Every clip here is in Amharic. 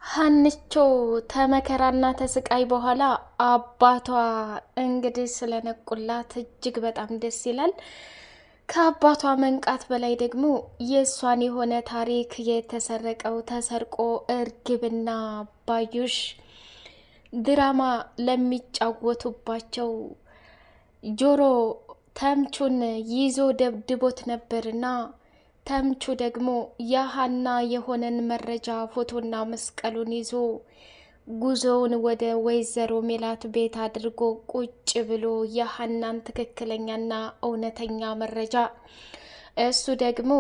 ሀንቾ ተመከራና ተስቃይ በኋላ አባቷ እንግዲህ ስለነቁላት እጅግ በጣም ደስ ይላል። ከአባቷ መንቃት በላይ ደግሞ የእሷን የሆነ ታሪክ የተሰረቀው ተሰርቆ እርግብና ባዩሽ ድራማ ለሚጫወቱባቸው ጆሮ ተምቹን ይዞ ደብድቦት ነበርና ተምቹ ደግሞ የሀና የሆነን መረጃ ፎቶና መስቀሉን ይዞ ጉዞውን ወደ ወይዘሮ ሜላት ቤት አድርጎ ቁጭ ብሎ የሀናን ትክክለኛና እውነተኛ መረጃ እሱ ደግሞ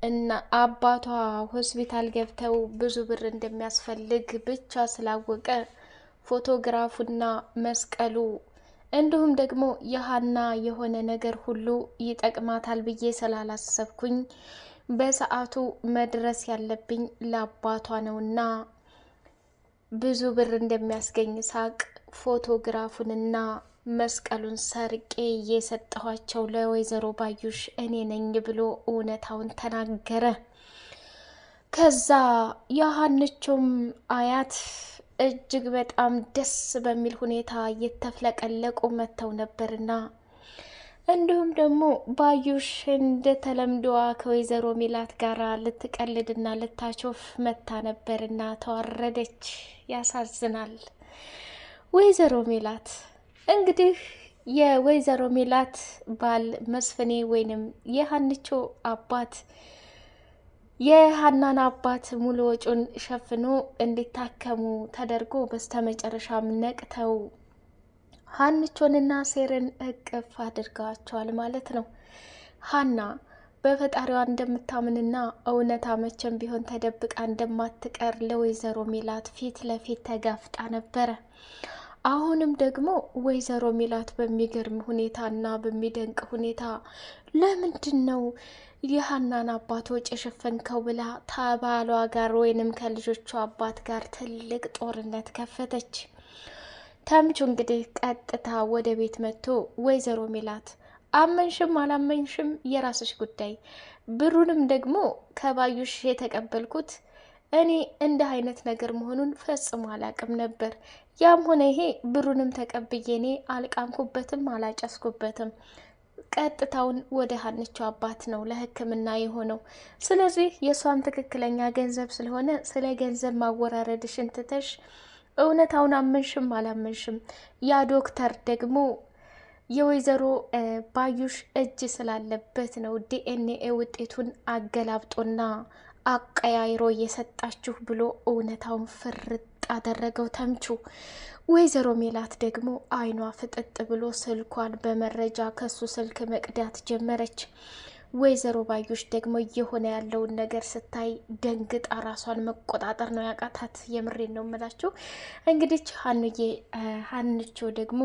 እና አባቷ ሆስፒታል ገብተው ብዙ ብር እንደሚያስፈልግ ብቻ ስላወቀ ፎቶግራፉና መስቀሉ እንዲሁም ደግሞ የሀና የሆነ ነገር ሁሉ ይጠቅማታል ብዬ ስላላሰብኩኝ በሰዓቱ መድረስ ያለብኝ ለአባቷ ነውና ብዙ ብር እንደሚያስገኝ ሳቅ ፎቶግራፉንና መስቀሉን ሰርቄ የሰጠኋቸው ለወይዘሮ ባዩሽ እኔ ነኝ ብሎ እውነታውን ተናገረ። ከዛ የሀንቾም አያት እጅግ በጣም ደስ በሚል ሁኔታ እየተፍለቀለቁ መጥተው ነበርና እንዲሁም ደግሞ ባዩሽ እንደተለምዶዋ ከወይዘሮ ሜላት ጋር ልትቀልድና ልታቾፍ መታ ነበርና ተዋረደች። ያሳዝናል። ወይዘሮ ሜላት እንግዲህ የወይዘሮ ሜላት ባል መስፍኔ ወይንም የሀንቾ አባት የሀናን አባት ሙሉ ወጪውን ሸፍኖ እንዲታከሙ ተደርጎ በስተመጨረሻም ነቅተው ሀንቾንና ሴርን እቅፍ አድርገዋቸዋል ማለት ነው። ሀና በፈጣሪዋ እንደምታምንና እውነታ መቼም ቢሆን ተደብቃ እንደማትቀር ለወይዘሮ ሜላት ፊት ለፊት ተጋፍጣ ነበረ። አሁንም ደግሞ ወይዘሮ ሜላት በሚገርም ሁኔታና በሚደንቅ ሁኔታ ለምንድን ነው የሀናን አባት ወጪ የሸፈንከው ብላ ከባሏ ጋር ወይንም ከልጆቿ አባት ጋር ትልቅ ጦርነት ከፈተች። ተምቹ እንግዲህ ቀጥታ ወደ ቤት መጥቶ ወይዘሮ ሜላት አመንሽም አላመንሽም የራስሽ ጉዳይ፣ ብሩንም ደግሞ ከባዩሽ የተቀበልኩት እኔ እንደ አይነት ነገር መሆኑን ፈጽሞ አላቅም ነበር። ያም ሆነ ይሄ ብሩንም ተቀብዬ እኔ አልቃምኩበትም አላጨስኩበትም። ቀጥታውን ወደ ሀንቾ አባት ነው ለሕክምና የሆነው። ስለዚህ የእሷም ትክክለኛ ገንዘብ ስለሆነ ስለ ገንዘብ ማወራረድሽን ትተሽ እውነታውን አመንሽም አላመንሽም ያ ዶክተር ደግሞ የወይዘሮ ባዩሽ እጅ ስላለበት ነው ዲኤንኤ ውጤቱን አገላብጦና አቀያይሮ እየሰጣችሁ ብሎ እውነታውን ፍርጥ አደረገው ተምቹ። ወይዘሮ ሜላት ደግሞ አይኗ ፍጥጥ ብሎ ስልኳን በመረጃ ከሱ ስልክ መቅዳት ጀመረች። ወይዘሮ ባዩሽ ደግሞ እየሆነ ያለውን ነገር ስታይ ደንግጣ ራሷን መቆጣጠር ነው ያቃታት። የምሬን ነው የምላችሁ። እንግዲህ ሀንቾ ደግሞ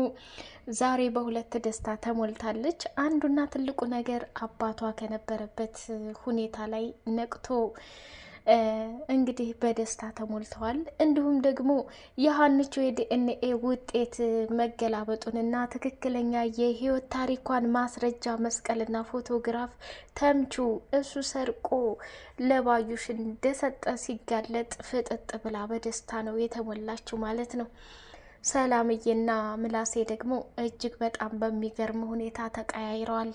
ዛሬ በሁለት ደስታ ተሞልታለች። አንዱና ትልቁ ነገር አባቷ ከነበረበት ሁኔታ ላይ ነቅቶ እንግዲህ በደስታ ተሞልተዋል። እንዲሁም ደግሞ የሀንቾ የዲኤንኤ ውጤት መገላበጡንና ትክክለኛ የህይወት ታሪኳን ማስረጃ መስቀልና ፎቶግራፍ ተምቹ እሱ ሰርቆ ለባዩሽ እንደሰጠ ሲጋለጥ ፍጥጥ ብላ በደስታ ነው የተሞላችው ማለት ነው። ሰላምዬና ምላሴ ደግሞ እጅግ በጣም በሚገርም ሁኔታ ተቀያይረዋል።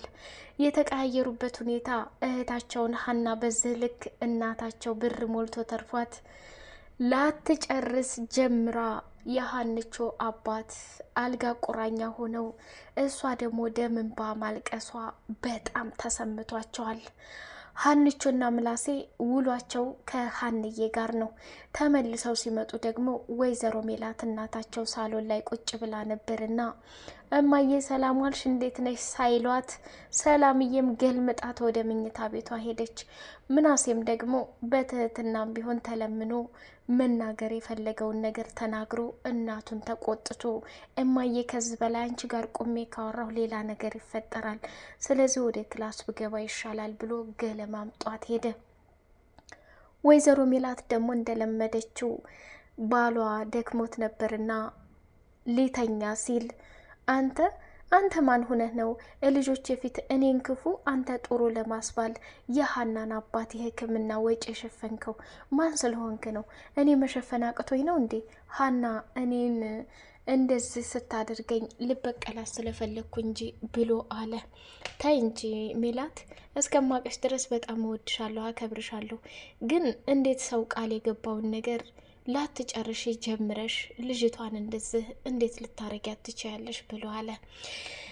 የተቀያየሩበት ሁኔታ እህታቸውን ሀና በዚህ ልክ እናታቸው ብር ሞልቶ ተርፏት ላትጨርስ ጀምራ የሀንቾ አባት አልጋ ቁራኛ ሆነው እሷ ደግሞ ደም እንባ ማልቀሷ በጣም ተሰምቷቸዋል። ሀንቾና ምላሴ ውሏቸው ከሀንዬ ጋር ነው። ተመልሰው ሲመጡ ደግሞ ወይዘሮ ሜላት እናታቸው ሳሎን ላይ ቁጭ ብላ ነበርና እማዬ ሰላም ዋልሽ እንዴት ነሽ ሳይሏት ሰላምዬም ገልምጣት ወደ መኝታ ቤቷ ሄደች። ምናሴም ደግሞ በትህትናም ቢሆን ተለምኖ መናገር የፈለገውን ነገር ተናግሮ እናቱን ተቆጥቶ እማዬ ከዚህ በላይ አንቺ ጋር ቁሜ ካወራሁ ሌላ ነገር ይፈጠራል፣ ስለዚህ ወደ ክላስ ብገባ ይሻላል ብሎ ገለማምጧት ሄደ። ወይዘሮ ሜላት ደግሞ እንደለመደችው ባሏ ደክሞት ነበርና ሊተኛ ሲል አንተ አንተ ማን ሆነህ ነው ልጆች የፊት እኔን ክፉ አንተ ጥሩ ለማስባል የሀናን አባት የሕክምና ወጪ የሸፈንከው ማን ስለሆንክ ነው? እኔ መሸፈን አቅቶኝ ነው እንዴ? ሀና እኔን እንደዚህ ስታደርገኝ ልበቀላት ስለፈለግኩ እንጂ ብሎ አለ። ታይ እንጂ ሜላት፣ እስከማቀሽ ድረስ በጣም እወድሻለሁ፣ አከብርሻለሁ። ግን እንዴት ሰው ቃል የገባውን ነገር ላትጨርሽ ጀምረሽ ልጅቷን እንደዚህ እንዴት ልታረጊያት ትችያለሽ? ብሎ አለ።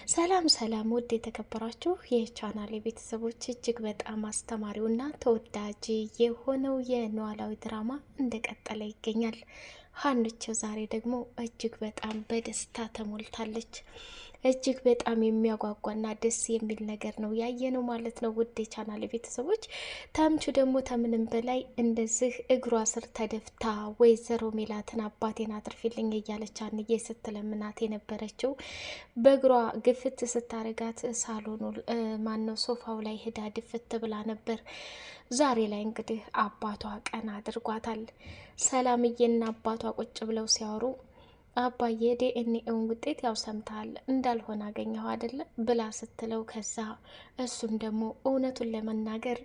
ሰላም ሰላም! ውድ የተከበራችሁ የቻናል ቤተሰቦች እጅግ በጣም አስተማሪውና ተወዳጅ የሆነው የኖላዊ ድራማ እንደቀጠለ ይገኛል። ሀንቾ ዛሬ ደግሞ እጅግ በጣም በደስታ ተሞልታለች። እጅግ በጣም የሚያጓጓና ደስ የሚል ነገር ነው ያየነው ማለት ነው። ውድ የቻናል ቤተሰቦች ተምቹ ደግሞ ከምንም በላይ እንደዚህ እግሯ ስር ተደፍታ ወይዘሮ ሜላትን አባቴን አትርፊልኝ እያለች አንዬ ስትለምናት የነበረችው በእግሯ ግፍት ስታረጋት ሳሎኑ ማነው ሶፋው ላይ ሄዳ ድፍት ብላ ነበር። ዛሬ ላይ እንግዲህ አባቷ ቀን አድርጓታል። ሰላምዬና አባቷ ቁጭ ብለው ሲያወሩ አባዬ ዲኤንኤውን ውጤት ያው ሰምተሃል እንዳልሆነ አገኘሁ አይደለ ብላ ስትለው፣ ከዛ እሱም ደግሞ እውነቱን ለመናገር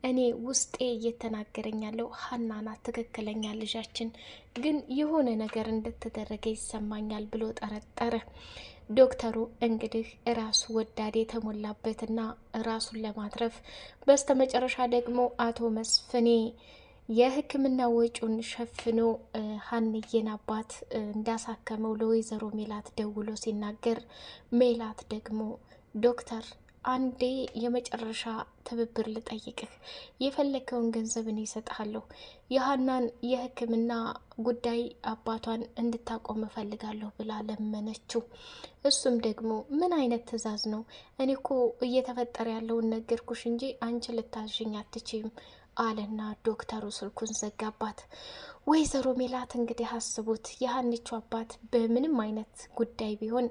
እኔ ውስጤ እየተናገረኝ ያለው ሀና ናት ትክክለኛ ልጃችን፣ ግን የሆነ ነገር እንደተደረገ ይሰማኛል ብሎ ጠረጠረ። ዶክተሩ እንግዲህ ራሱ ወዳድ የተሞላበትና ራሱን ለማትረፍ በስተመጨረሻ ደግሞ አቶ መስፍኔ የሕክምና ወጪውን ሸፍኖ ሀንዬን አባት እንዳሳከመው ለወይዘሮ ሜላት ደውሎ ሲናገር፣ ሜላት ደግሞ ዶክተር አንዴ የመጨረሻ ትብብር ልጠይቅህ፣ የፈለከውን ገንዘብ እኔ እሰጥሃለሁ፣ የሀናን የሕክምና ጉዳይ አባቷን እንድታቆም እፈልጋለሁ ብላ ለመነችው። እሱም ደግሞ ምን አይነት ትዕዛዝ ነው? እኔ እኮ እየተፈጠረ ያለውን ነገርኩሽ እንጂ አንቺ ልታዥኝ አትችይም አለና ዶክተሩ ስልኩን ዘጋባት። ወይዘሮ ሜላት እንግዲህ አስቡት፣ የሀኒቹ አባት በምንም አይነት ጉዳይ ቢሆን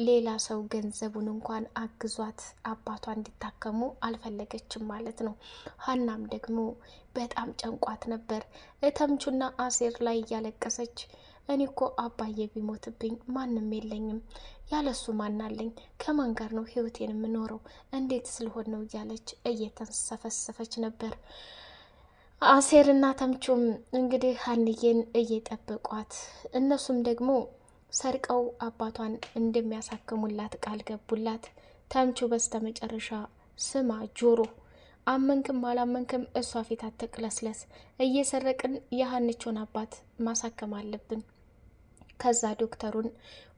ሌላ ሰው ገንዘቡን እንኳን አግዟት አባቷ እንዲታከሙ አልፈለገችም ማለት ነው። ሀናም ደግሞ በጣም ጨንቋት ነበር። ተምቹና አሴር ላይ እያለቀሰች እኔ እኮ አባዬ ቢሞትብኝ ማንም የለኝም፣ ያለሱ ማናለኝ? ከማን ጋር ነው ህይወቴን የምኖረው? እንዴት ስለሆን ነው እያለች እየተንሰፈሰፈች ነበር። አሴርና ተምቹም እንግዲህ ሀንዬን እየጠበቋት፣ እነሱም ደግሞ ሰርቀው አባቷን እንደሚያሳክሙላት ቃል ገቡላት። ተምቹ በስተመጨረሻ ስማ ጆሮ፣ አመንክም አላመንክም እሷ ፊት አትቅለስለስ፣ እየሰረቅን የሀንቾን አባት ማሳከም አለብን። ከዛ ዶክተሩን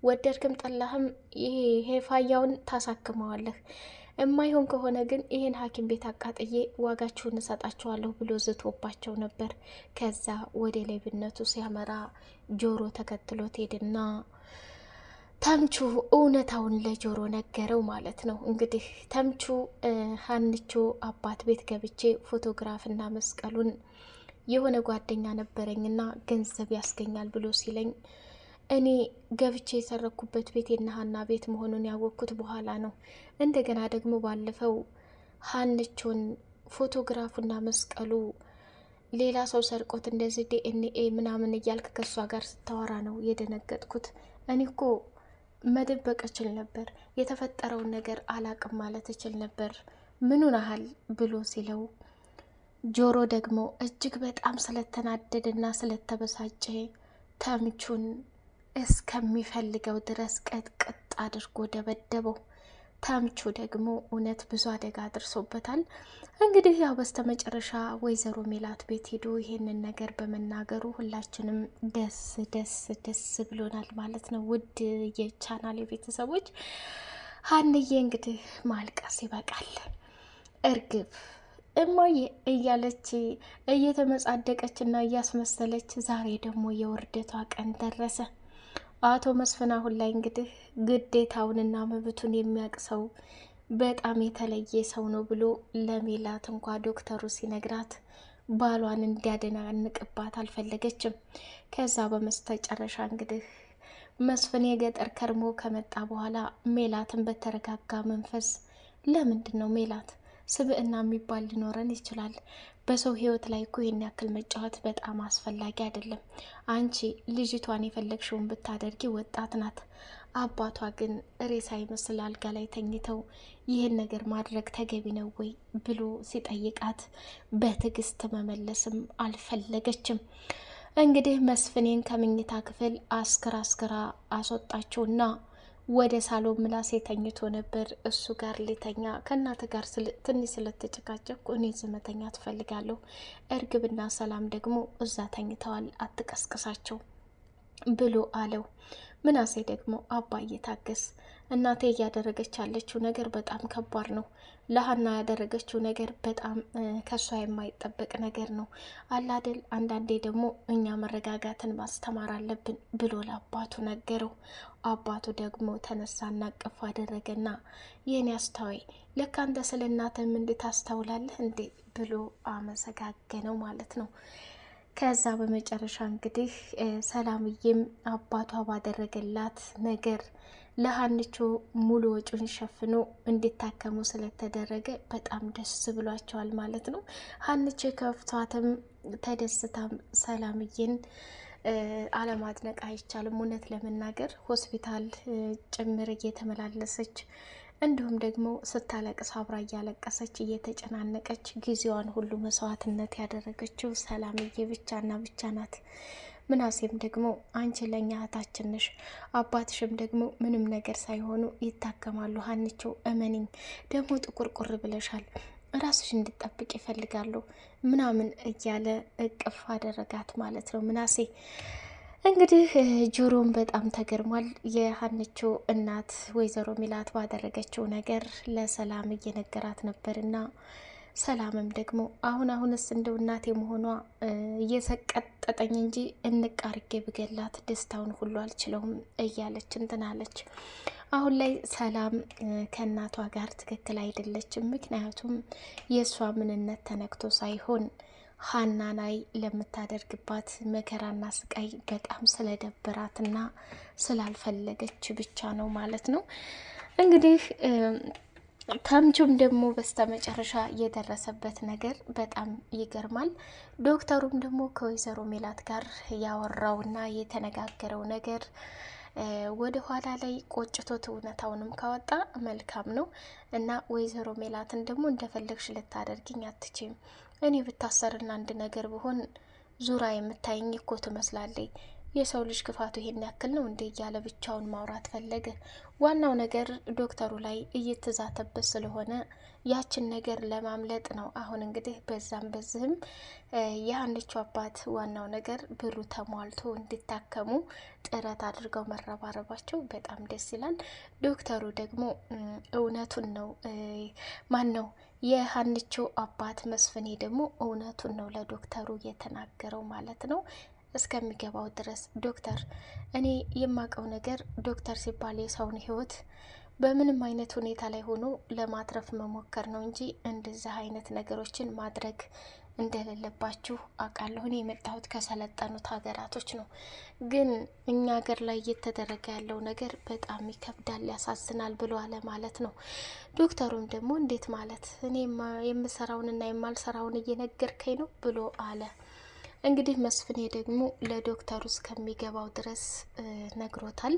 ወደድክም ጠላህም ይሄ ፋያውን ታሳክመዋለህ፣ እማይሆን ከሆነ ግን ይሄን ሐኪም ቤት አቃጥዬ ዋጋችሁን እሰጣችኋለሁ ብሎ ዝቶባቸው ነበር። ከዛ ወደ ሌብነቱ ሲያመራ ጆሮ ተከትሎት ሄድና ተምቹ እውነታውን ለጆሮ ነገረው ማለት ነው። እንግዲህ ተምቹ ሀንቾ አባት ቤት ገብቼ ፎቶግራፍና መስቀሉን የሆነ ጓደኛ ነበረኝና ገንዘብ ያስገኛል ብሎ ሲለኝ እኔ ገብቼ የሰረኩበት ቤት የነሀና ቤት መሆኑን ያወቅኩት በኋላ ነው። እንደገና ደግሞ ባለፈው ሀንቾን ፎቶግራፉና መስቀሉ ሌላ ሰው ሰርቆት እንደዚህ ዲኤንኤ ምናምን እያልክ ከሷ ጋር ስታወራ ነው የደነገጥኩት። እኔ እኮ መደበቅ እችል ነበር፣ የተፈጠረውን ነገር አላቅም ማለት እችል ነበር፣ ምኑን ያህል ብሎ ሲለው፣ ጆሮ ደግሞ እጅግ በጣም ስለተናደደና ስለተበሳጨ ተምቹን እስከሚፈልገው ድረስ ቀጥቅጥ አድርጎ ደበደበው። ተምቹ ደግሞ እውነት ብዙ አደጋ አድርሶበታል። እንግዲህ ያው በስተመጨረሻ ወይዘሮ ሜላት ቤት ሄዶ ይሄንን ነገር በመናገሩ ሁላችንም ደስ ደስ ደስ ብሎናል ማለት ነው። ውድ የቻናል ቤተሰቦች ሀንዬ እንግዲህ ማልቀስ ይበቃል። እርግብ እማዬ እያለች እየተመጻደቀች እና እያስመሰለች ዛሬ ደግሞ የውርደቷ ቀን ደረሰ። አቶ መስፍን አሁን ላይ እንግዲህ ግዴታውንና መብቱን የሚያውቅ ሰው በጣም የተለየ ሰው ነው ብሎ ለሜላት እንኳ ዶክተሩ ሲነግራት ባሏን እንዲያደናንቅባት አልፈለገችም። ከዛ በመስተጨረሻ እንግዲህ መስፍን የገጠር ከርሞ ከመጣ በኋላ ሜላትን በተረጋጋ መንፈስ ለምንድን ነው ሜላት ስብዕና የሚባል ሊኖረን ይችላል፣ በሰው ህይወት ላይ እኮ ይህን ያክል መጫወት በጣም አስፈላጊ አይደለም። አንቺ ልጅቷን የፈለግሽውን ብታደርጊ ወጣት ናት። አባቷ ግን ሬሳ ይመስል አልጋ ላይ ተኝተው ይህን ነገር ማድረግ ተገቢ ነው ወይ ብሎ ሲጠይቃት በትዕግስት መመለስም አልፈለገችም። እንግዲህ መስፍኔን ከምኝታ ክፍል አስክራ አስወጣችውና ወደ ሳሎን ምላሴ ተኝቶ ነበር። እሱ ጋር ሊተኛ ከእናት ጋር ትንሽ ስለተጨቃጨቅኩ እኔ ዝመተኛ ትፈልጋለሁ። እርግብና ሰላም ደግሞ እዛ ተኝተዋል፣ አትቀስቅሳቸው ብሎ አለው። ምናሴ ደግሞ አባዬ ታገስ፣ እናቴ እያደረገች ያለችው ነገር በጣም ከባድ ነው። ለሀና ያደረገችው ነገር በጣም ከሷ የማይጠበቅ ነገር ነው አላደል። አንዳንዴ ደግሞ እኛ መረጋጋትን ማስተማር አለብን ብሎ ለአባቱ ነገረው። አባቱ ደግሞ ተነሳና ቅፍ አደረገና ይህን ያስተዋይ ለካ አንተ ስለ እናትም እንድታስተውላለህ እንዴ ብሎ አመሰጋገነው ማለት ነው። ከዛ በመጨረሻ እንግዲህ ሰላምዬም አባቷ ባደረገላት ነገር ለሀንቾ ሙሉ ወጪውን ሸፍኖ እንዲታከሙ ስለተደረገ በጣም ደስ ብሏቸዋል ማለት ነው። ሀንቾ ከፍቷትም ተደስታም ሰላምዬን አለማድነቅ አይቻልም። እውነት ለመናገር ሆስፒታል ጭምር እየተመላለሰች እንዲሁም ደግሞ ስታለቅስ አብራ እያለቀሰች እየተጨናነቀች ጊዜዋን ሁሉ መስዋዕትነት ያደረገችው ሰላምዬ ብቻና ብቻ ናት። ምናሴም ደግሞ አንቺ ለኛ እህታችን ነሽ፣ አባትሽም ደግሞ ምንም ነገር ሳይሆኑ ይታከማሉ። ሀንቾ እመኒኝ፣ ደግሞ ጥቁርቁር ብለሻል፣ ራስሽ እንድጠብቅ ይፈልጋሉ ምናምን እያለ እቅፍ አደረጋት ማለት ነው ምናሴ። እንግዲህ ጆሮም በጣም ተገርሟል። የሀንቾ እናት ወይዘሮ ሚላት ባደረገችው ነገር ለሰላም እየነገራት ነበርና ሰላምም ደግሞ አሁንስ እንደው እናቴ መሆኗ እየሰቀጠጠኝ እንጂ እንቃርጌ ብገላት ደስታውን ሁሉ አልችለውም እያለች እንትናለች። አሁን ላይ ሰላም ከእናቷ ጋር ትክክል አይደለችም። ምክንያቱም የእሷ ምንነት ተነክቶ ሳይሆን ሀና ላይ ለምታደርግባት መከራና ስቃይ በጣም ስለደበራትና ስላልፈለገች ብቻ ነው ማለት ነው። እንግዲህ ተምቹም ደግሞ በስተመጨረሻ የደረሰበት ነገር በጣም ይገርማል። ዶክተሩም ደግሞ ከወይዘሮ ሜላት ጋር ያወራውና የተነጋገረው ነገር ወደ ኋላ ላይ ቆጭቶት እውነታውንም ካወጣ መልካም ነው እና ወይዘሮ ሜላትን ደግሞ እንደፈለግሽ ልታደርግኝ አትችም። እኔ ብታሰርና አንድ ነገር ብሆን ዙራ የምታይኝ እኮ ትመስላለኝ። የሰው ልጅ ክፋቱ ይሄን ያክል ነው እንዴ እያለ ብቻውን ማውራት ፈለገ። ዋናው ነገር ዶክተሩ ላይ እየተዛተበት ስለሆነ ያችን ነገር ለማምለጥ ነው። አሁን እንግዲህ በዛም በዚህም የሀንቾ አባት ዋናው ነገር ብሩ ተሟልቶ እንዲታከሙ ጥረት አድርገው መረባረባቸው በጣም ደስ ይላል። ዶክተሩ ደግሞ እውነቱን ነው ማን ነው የሀንቾ አባት መስፍኔ ደግሞ እውነቱን ነው ለዶክተሩ የተናገረው ማለት ነው። እስከሚገባው ድረስ ዶክተር እኔ የማውቀው ነገር ዶክተር ሲባል የሰውን ሕይወት በምንም አይነት ሁኔታ ላይ ሆኖ ለማትረፍ መሞከር ነው እንጂ እንደዚህ አይነት ነገሮችን ማድረግ እንደሌለባችሁ አውቃለሁ። እኔ የመጣሁት ከሰለጠኑት ሀገራቶች ነው፣ ግን እኛ ሀገር ላይ እየተደረገ ያለው ነገር በጣም ይከብዳል፣ ያሳዝናል ብሎ አለ ማለት ነው። ዶክተሩም ደግሞ እንዴት ማለት እኔ የምሰራውንና የማልሰራውን እየነገርከኝ ነው ብሎ አለ። እንግዲህ መስፍኔ ደግሞ ለዶክተሩ እስከሚገባው ድረስ ነግሮታል።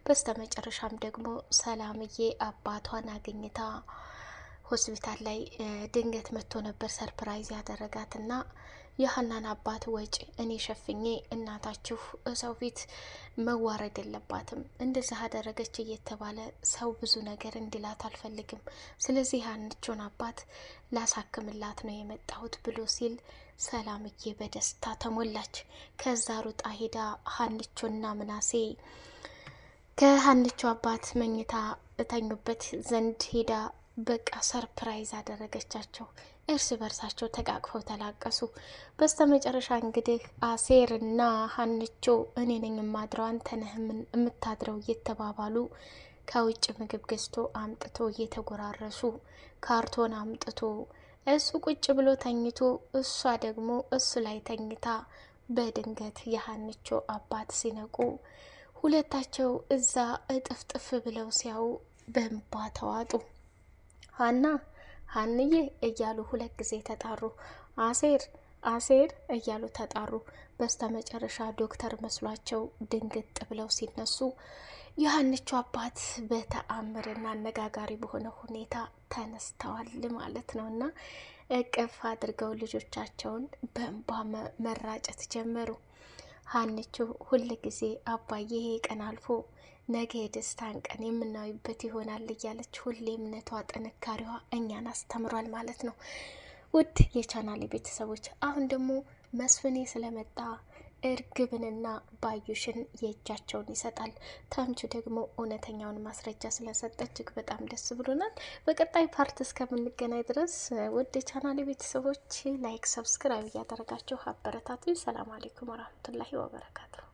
በስተመጨረሻም ደግሞ ሰላምዬ አባቷን አግኝታ ሆስፒታል ላይ ድንገት መጥቶ ነበር ሰርፕራይዝ ያደረጋትና የሀናን አባት ወጪ እኔ ሸፍኜ እናታችሁ ሰው ፊት መዋረድ የለባትም እንደዚህ አደረገች እየተባለ ሰው ብዙ ነገር እንዲላት አልፈልግም። ስለዚህ ሀንቾን አባት ላሳክምላት ነው የመጣሁት ብሎ ሲል ሰላምዬ በደስታ ተሞላች። ከዛ ሩጣ ሄዳ ሀንቾና ምናሴ ከሀንቾ አባት መኝታ እተኙበት ዘንድ ሄዳ በቃ ሰርፕራይዝ አደረገቻቸው። እርስ በርሳቸው ተቃቅፈው ተላቀሱ። በስተመጨረሻ እንግዲህ አሴርና ሀንቾ እኔ ነኝ የማድረው አንተ ነህ የምታድረው እየተባባሉ ከውጭ ምግብ ገዝቶ አምጥቶ እየተጎራረሱ ካርቶን አምጥቶ እሱ ቁጭ ብሎ ተኝቶ እሷ ደግሞ እሱ ላይ ተኝታ በድንገት የሀንቾ አባት ሲነቁ ሁለታቸው እዛ እጥፍጥፍ ብለው ሲያዩ በእንባ ተዋጡ። ሀና ሀንዬ እያሉ ሁለት ጊዜ ተጣሩ። አሴር አሴር እያሉ ተጣሩ። በስተ መጨረሻ ዶክተር መስሏቸው ድንግጥ ብለው ሲነሱ የሀንቹ አባት በተአምርና አነጋጋሪ በሆነ ሁኔታ ተነስተዋል ማለት ነው። እና እቅፍ አድርገው ልጆቻቸውን በእንባ መራጨት ጀመሩ። ሀንቹ ሁል ጊዜ አባዬ ይሄ ቀን አልፎ ነገ የደስታን ቀን የምናዩበት ይሆናል እያለች ሁሌ እምነቷ ጥንካሬዋ እኛን አስተምሯል ማለት ነው። ውድ የቻናሌ ቤተሰቦች አሁን ደግሞ መስፍኔ ስለመጣ እርግብንና ባዩሽን የእጃቸውን ይሰጣል። ተምቹ ደግሞ እውነተኛውን ማስረጃ ስለሰጠ እጅግ በጣም ደስ ብሎናል። በቀጣይ ፓርት እስከምንገናኝ ድረስ ውድ የቻናሌ ቤተሰቦች ላይክ፣ ሰብስክራይብ እያደረጋችሁ አበረታቱ። ሰላም አሌይኩም ወራህመቱላሂ ወበረካቱ።